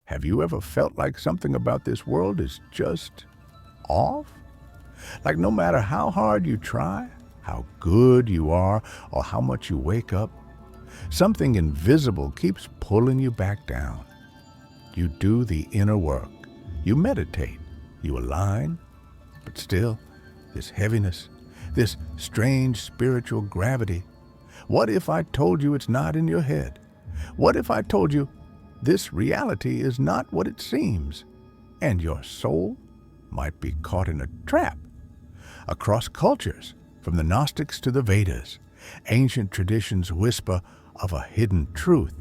Have you ever felt like something about this world is just off? Like no matter how hard you try, how good you are, or how much you wake up, something invisible keeps pulling you back down. You do the inner work. You meditate. You align. But still, this heaviness, this strange spiritual gravity. What if I told you it's not in your head? What if I told you this reality is not what it seems, and your soul might be caught in a trap? Across cultures, from the Gnostics to the Vedas, ancient traditions whisper of a hidden truth,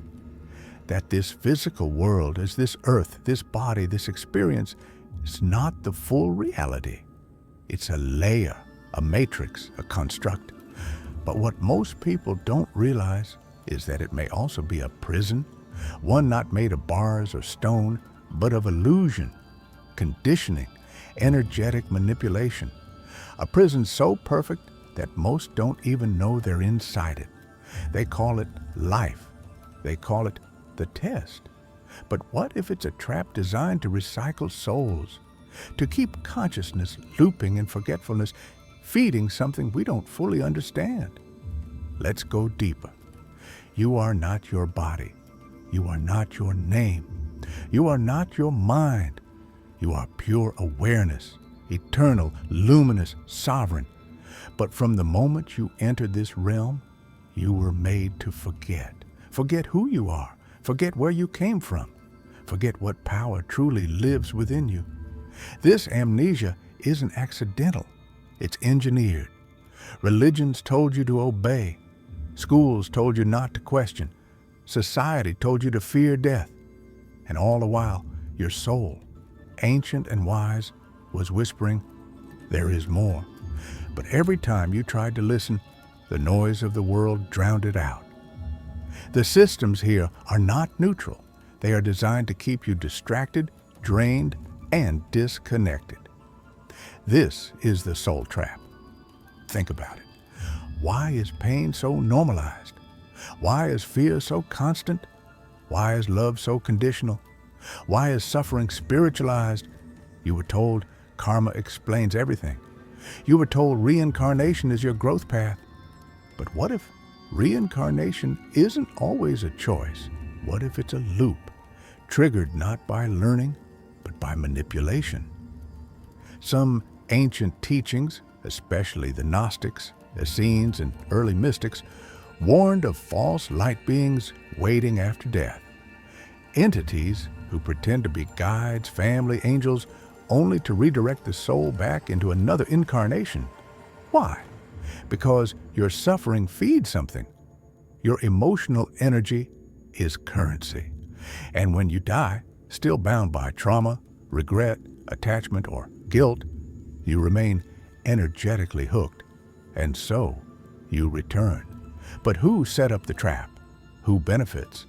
that this physical world, as this earth, this body, this experience, is not the full reality. It's a layer, a matrix, a construct. But what most people don't realize is that it may also be a prison, one not made of bars or stone, but of illusion, conditioning, energetic manipulation. A prison so perfect that most don't even know they're inside it. They call it life. They call it the test. But what if it's a trap designed to recycle souls, to keep consciousness looping in forgetfulness, feeding something we don't fully understand? Let's go deeper. You are not your body. You are not your name. You are not your mind. You are pure awareness, eternal, luminous, sovereign. But from the moment you entered this realm, you were made to forget. Forget who you are. Forget where you came from. Forget what power truly lives within you. This amnesia isn't accidental. It's engineered. Religions told you to obey. Schools told you not to question. Society told you to fear death. And all the while, your soul, ancient and wise, was whispering, there is more. But every time you tried to listen, the noise of the world drowned it out. The systems here are not neutral. They are designed to keep you distracted, drained, and disconnected. This is the soul trap. Think about it. Why is pain so normalized? Why is fear so constant? Why is love so conditional? Why is suffering spiritualized? You were told karma explains everything. You were told reincarnation is your growth path. But what if reincarnation isn't always a choice? What if it's a loop, triggered not by learning, but by manipulation? Some ancient teachings, especially the Gnostics, Essenes, and early mystics, warned of false light beings waiting after death. Entities who pretend to be guides, family, angels, only to redirect the soul back into another incarnation. Why? Because your suffering feeds something. Your emotional energy is currency. And when you die, still bound by trauma, regret, attachment, or guilt, you remain energetically hooked. And so, you return. But who set up the trap? Who benefits?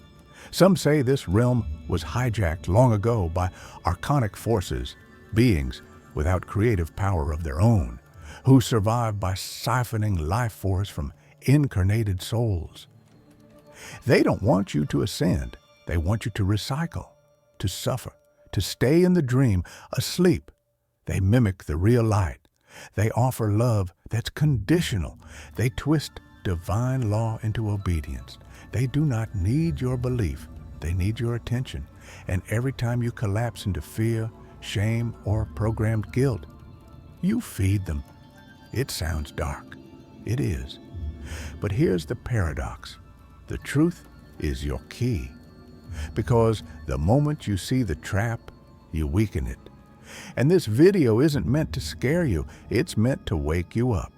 Some say this realm was hijacked long ago by archonic forces, beings without creative power of their own, who survived by siphoning life force from incarnated souls. They don't want you to ascend. They want you to recycle, to suffer, to stay in the dream, asleep. They mimic the real light. They offer love that's conditional. They twist divine law into obedience. They do not need your belief. They need your attention. And every time you collapse into fear, shame, or programmed guilt, you feed them. It sounds dark. It is. But here's the paradox. The truth is your key. Because the moment you see the trap, you weaken it. And this video isn't meant to scare you. It's meant to wake you up.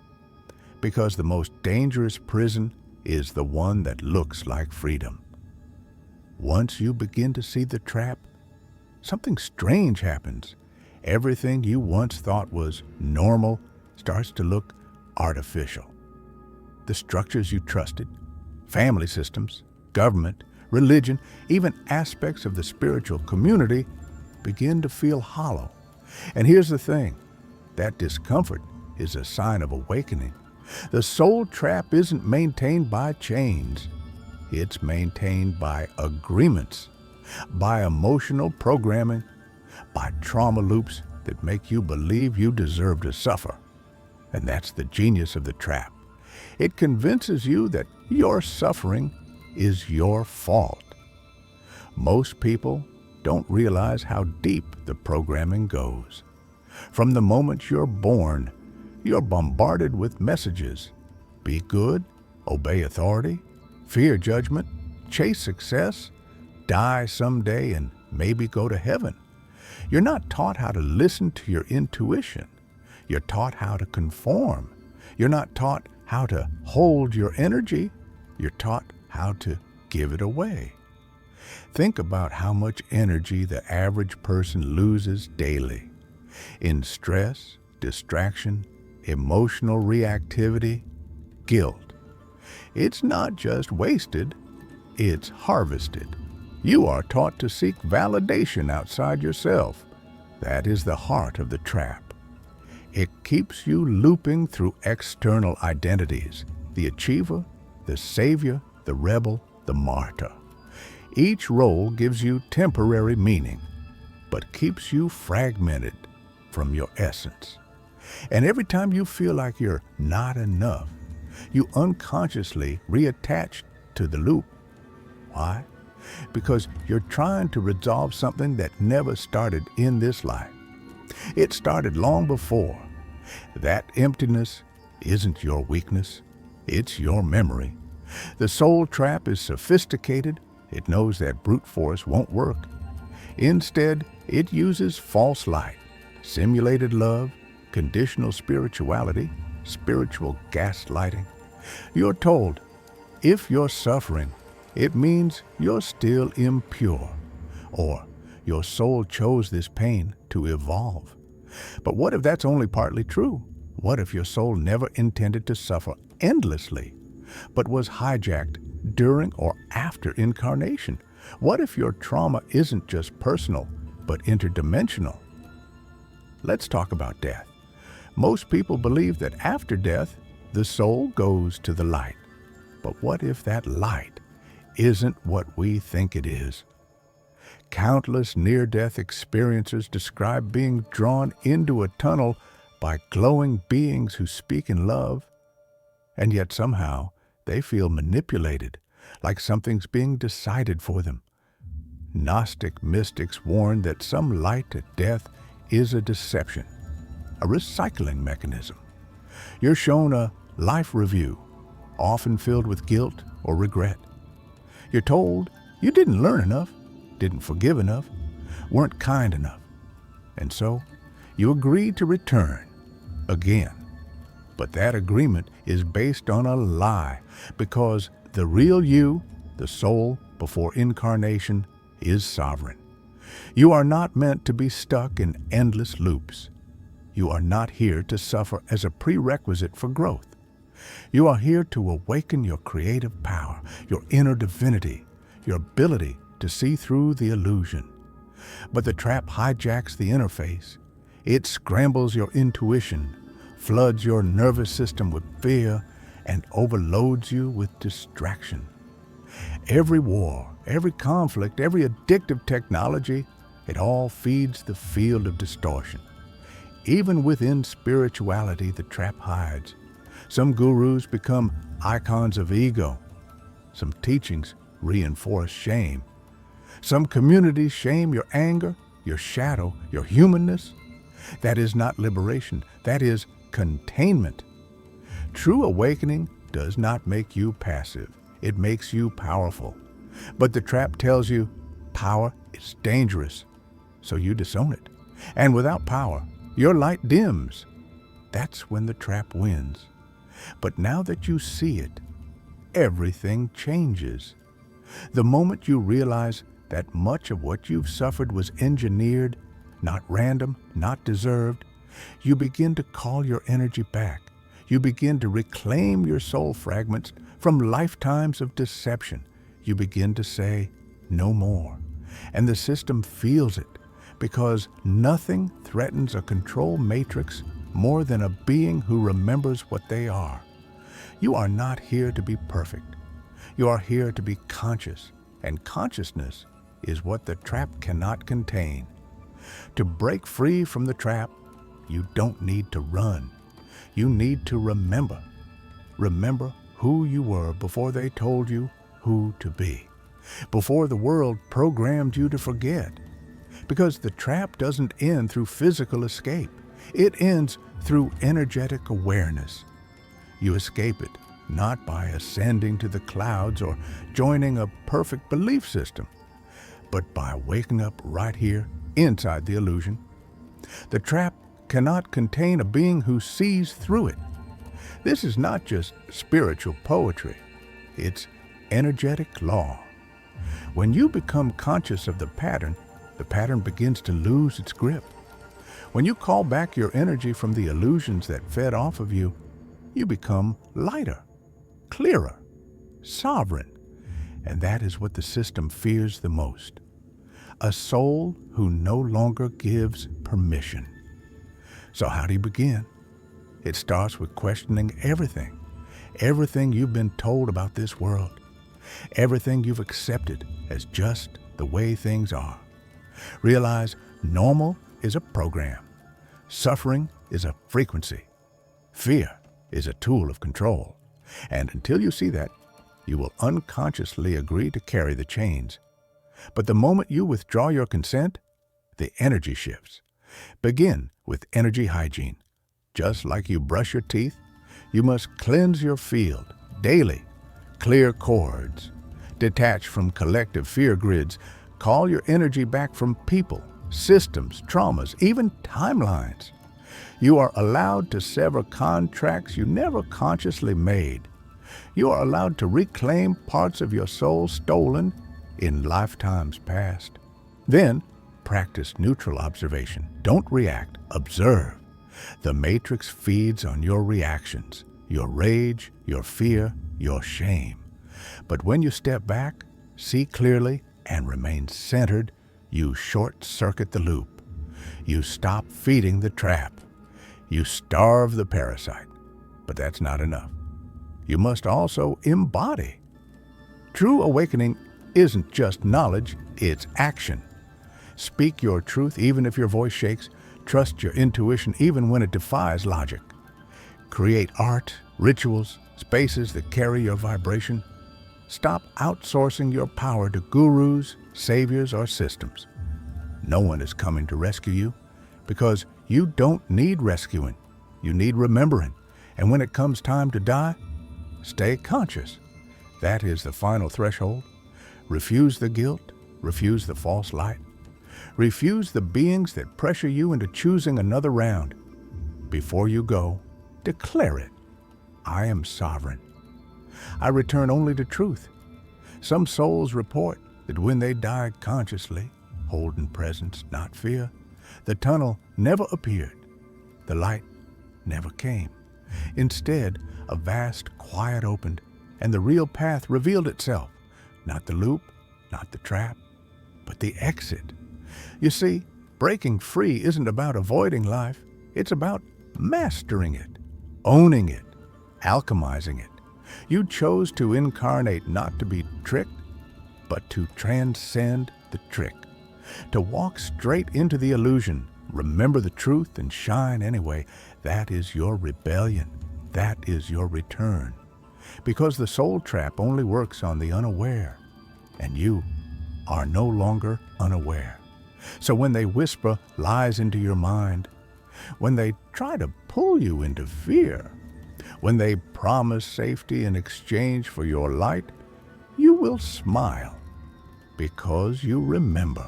Because the most dangerous prison is the one that looks like freedom. Once you begin to see the trap, something strange happens. Everything you once thought was normal starts to look artificial. The structures you trusted, family systems, government, religion, even aspects of the spiritual community begin to feel hollow. And here's the thing, that discomfort is a sign of awakening. The soul trap isn't maintained by chains. It's maintained by agreements. by emotional programming, by trauma loops that make you believe you deserve to suffer. And that's the genius of the trap. It convinces you that your suffering is your fault. Most people don't realize how deep the programming goes. From the moment you're born, you're bombarded with messages. Be good, obey authority, fear judgment, chase success, die someday and maybe go to heaven. You're not taught how to listen to your intuition. You're taught how to conform. You're not taught how to hold your energy. You're taught how to give it away. Think about how much energy the average person loses daily in stress, distraction, emotional reactivity, guilt. It's not just wasted, it's harvested. You are taught to seek validation outside yourself. That is the heart of the trap. It keeps you looping through external identities, the achiever, the savior, the rebel, the martyr. Each role gives you temporary meaning, but keeps you fragmented from your essence. And every time you feel like you're not enough, you unconsciously reattach to the loop. Why? Because you're trying to resolve something that never started in this life. It started long before. That emptiness isn't your weakness, it's your memory. The soul trap is sophisticated. It knows that brute force won't work. Instead, it uses false light, simulated love, conditional spirituality, spiritual gaslighting. You're told, if you're suffering, it means you're still impure, or your soul chose this pain to evolve. But what if that's only partly true? What if your soul never intended to suffer endlessly, but was hijacked during or after incarnation? What if your trauma isn't just personal, but interdimensional? Let's talk about death. Most people believe that after death, the soul goes to the light. But what if that light isn't what we think it is? Countless near-death experiencers describe being drawn into a tunnel by glowing beings who speak in love, and yet somehow they feel manipulated, like something's being decided for them. Gnostic mystics warn that some light at death is a deception, a recycling mechanism. You're shown a life review, often filled with guilt or regret. You're told you didn't learn enough, didn't forgive enough, weren't kind enough. And so you agree to return again. But that agreement is based on a lie, because the real you, the soul before incarnation, is sovereign. You are not meant to be stuck in endless loops. You are not here to suffer as a prerequisite for growth. You are here to awaken your creative power, your inner divinity, your ability to see through the illusion. But the trap hijacks the interface. It scrambles your intuition, floods your nervous system with fear, and overloads you with distraction. Every war, every conflict, every addictive technology, it all feeds the field of distortion. Even within spirituality, the trap hides. Some gurus become icons of ego. Some teachings reinforce shame. Some communities shame your anger, your shadow, your humanness. That is not liberation. That is containment. True awakening does not make you passive. It makes you powerful. But the trap tells you power is dangerous, so you disown it. And without power, your light dims. That's when the trap wins. But now that you see it, everything changes. The moment you realize that much of what you've suffered was engineered, not random, not deserved, you begin to call your energy back. You begin to reclaim your soul fragments from lifetimes of deception. You begin to say, no more. And the system feels it, because nothing threatens a control matrix more than a being who remembers what they are. You are not here to be perfect. You are here to be conscious, and consciousness is what the trap cannot contain. To break free from the trap, you don't need to run. You need to remember. Remember who you were before they told you who to be, before the world programmed you to forget. Because the trap doesn't end through physical escape. It ends through energetic awareness. You escape it not by ascending to the clouds or joining a perfect belief system, but by waking up right here inside the illusion. The trap cannot contain a being who sees through it. This is not just spiritual poetry. It's energetic law. When you become conscious of the pattern begins to lose its grip. When you call back your energy from the illusions that fed off of you, you become lighter, clearer, sovereign. And that is what the system fears the most. A soul who no longer gives permission. So how do you begin? It starts with questioning everything. Everything you've been told about this world. Everything you've accepted as just the way things are. Realize normal is a program. Suffering is a frequency. Fear is a tool of control. And until you see that, you will unconsciously agree to carry the chains. But the moment you withdraw your consent, the energy shifts. Begin with energy hygiene. Just like you brush your teeth, you must cleanse your field daily. Clear cords. Detach from collective fear grids. Call your energy back from people, systems, traumas, even timelines. You are allowed to sever contracts you never consciously made. You are allowed to reclaim parts of your soul stolen in lifetimes past. Then, practice neutral observation. Don't react, observe. The matrix feeds on your reactions, your rage, your fear, your shame. But when you step back, see clearly, and remain centered, you short-circuit the loop. You stop feeding the trap. You starve the parasite. But that's not enough. You must also embody. True awakening isn't just knowledge, it's action. Speak your truth even if your voice shakes. Trust your intuition even when it defies logic. Create art, rituals, spaces that carry your vibration. Stop outsourcing your power to gurus, saviors, or systems. No one is coming to rescue you because you don't need rescuing. You need remembering. And when it comes time to die, stay conscious. That is the final threshold. Refuse the guilt. Refuse the false light. Refuse the beings that pressure you into choosing another round. Before you go, declare it. I am sovereign. I return only to truth. Some souls report that when they died consciously, holding presence, not fear, the tunnel never appeared. The light never came. Instead, a vast quiet opened, and the real path revealed itself. Not the loop, not the trap, but the exit. You see, breaking free isn't about avoiding life. It's about mastering it, owning it, alchemizing it. You chose to incarnate not to be tricked, but to transcend the trick. To walk straight into the illusion, remember the truth, and shine anyway. That is your rebellion. That is your return. Because the soul trap only works on the unaware, and you are no longer unaware. So when they whisper lies into your mind, when they try to pull you into fear, when they promise safety in exchange for your light, you will smile because you remember.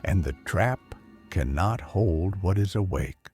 And the trap cannot hold what is awake.